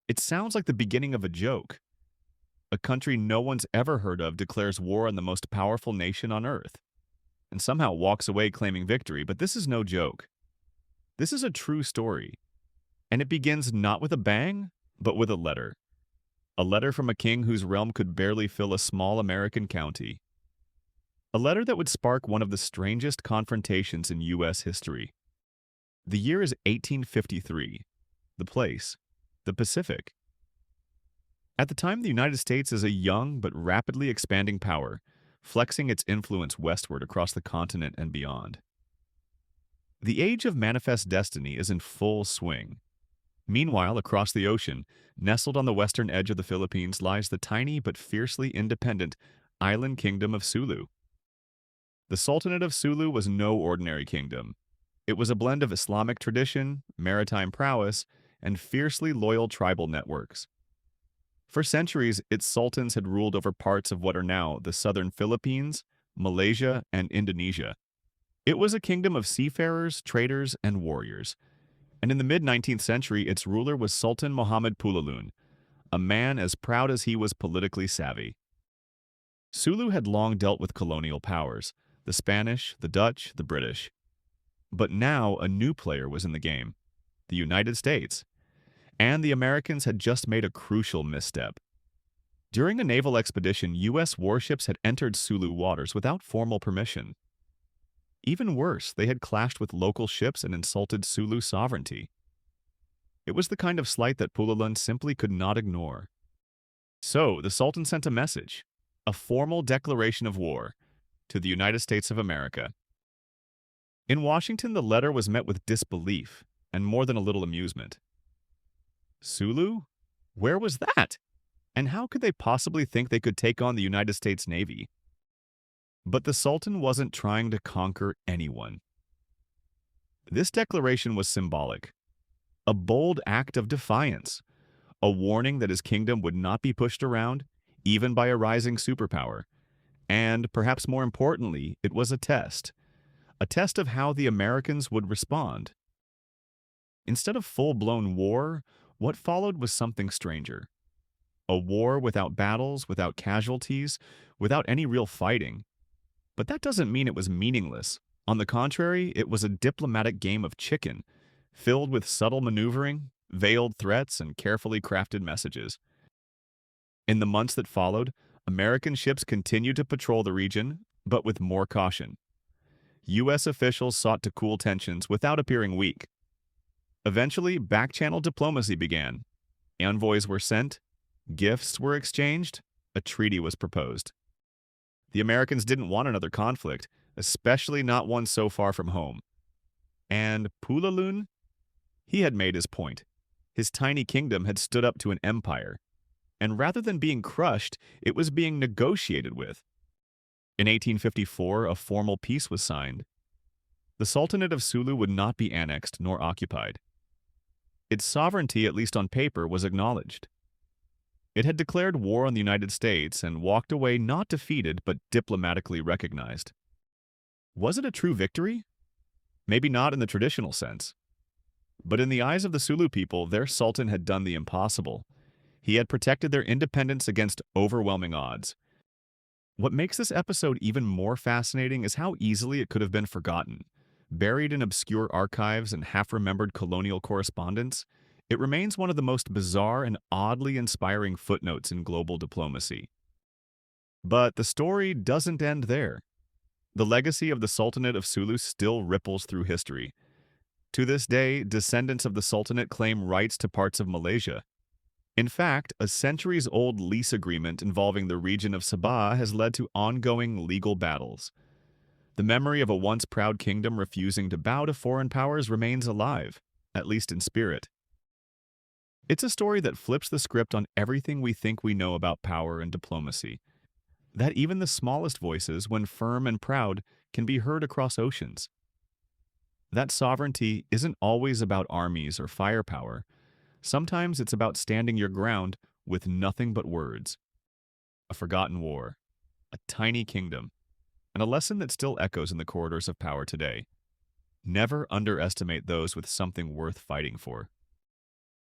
It sounds like the beginning of a joke. A country no one's ever heard of declares war on the most powerful nation on Earth, and somehow walks away claiming victory, but this is no joke. This is a true story, and it begins not with a bang, but with a letter. A letter from a king whose realm could barely fill a small American county. A letter that would spark one of the strangest confrontations in U.S. history. The year is 1853. The place, the Pacific. At the time, the United States is a young but rapidly expanding power, flexing its influence westward across the continent and beyond. The age of manifest destiny is in full swing. Meanwhile, across the ocean, nestled on the western edge of the Philippines, lies the tiny but fiercely independent island kingdom of Sulu. The Sultanate of Sulu was no ordinary kingdom. It was a blend of Islamic tradition, maritime prowess, and fiercely loyal tribal networks. For centuries, its sultans had ruled over parts of what are now the southern Philippines, Malaysia, and Indonesia. It was a kingdom of seafarers, traders, and warriors. And in the mid-19th century, its ruler was Sultan Muhammad Pulalun, a man as proud as he was politically savvy. Sulu had long dealt with colonial powers, the Spanish, the Dutch, the British. But now a new player was in the game, the United States. And the Americans had just made a crucial misstep. During a naval expedition, U.S. warships had entered Sulu waters without formal permission. Even worse, they had clashed with local ships and insulted Sulu sovereignty. It was the kind of slight that Pulalun simply could not ignore. So, the Sultan sent a message, a formal declaration of war, to the United States of America. In Washington, the letter was met with disbelief and more than a little amusement. Sulu? Where was that? And how could they possibly think they could take on the United States Navy? But the Sultan wasn't trying to conquer anyone. This declaration was symbolic, a bold act of defiance, a warning that his kingdom would not be pushed around, even by a rising superpower. And, perhaps more importantly, it was a test of how the Americans would respond. Instead of full-blown war, what followed was something stranger. A war without battles, without casualties, without any real fighting. But that doesn't mean it was meaningless. On the contrary, it was a diplomatic game of chicken, filled with subtle maneuvering, veiled threats, and carefully crafted messages. In the months that followed, American ships continued to patrol the region, but with more caution. U.S. officials sought to cool tensions without appearing weak. Eventually, back-channel diplomacy began. Envoys were sent, gifts were exchanged, a treaty was proposed. The Americans didn't want another conflict, especially not one so far from home. And Pulalun? He had made his point. His tiny kingdom had stood up to an empire. And rather than being crushed, it was being negotiated with. In 1854, a formal peace was signed. The Sultanate of Sulu would not be annexed nor occupied. Its sovereignty, at least on paper, was acknowledged. It had declared war on the United States and walked away not defeated but diplomatically recognized. Was it a true victory? Maybe not in the traditional sense. But in the eyes of the Sulu people, their sultan had done the impossible. He had protected their independence against overwhelming odds. What makes this episode even more fascinating is how easily it could have been forgotten. Buried in obscure archives and half-remembered colonial correspondence, it remains one of the most bizarre and oddly inspiring footnotes in global diplomacy. But the story doesn't end there. The legacy of the Sultanate of Sulu still ripples through history. To this day, descendants of the Sultanate claim rights to parts of Malaysia. In fact, a centuries-old lease agreement involving the region of Sabah has led to ongoing legal battles. The memory of a once proud kingdom refusing to bow to foreign powers remains alive, at least in spirit. It's a story that flips the script on everything we think we know about power and diplomacy. That even the smallest voices, when firm and proud, can be heard across oceans. That sovereignty isn't always about armies or firepower. Sometimes it's about standing your ground with nothing but words. A forgotten war, a tiny kingdom, and a lesson that still echoes in the corridors of power today. Never underestimate those with something worth fighting for.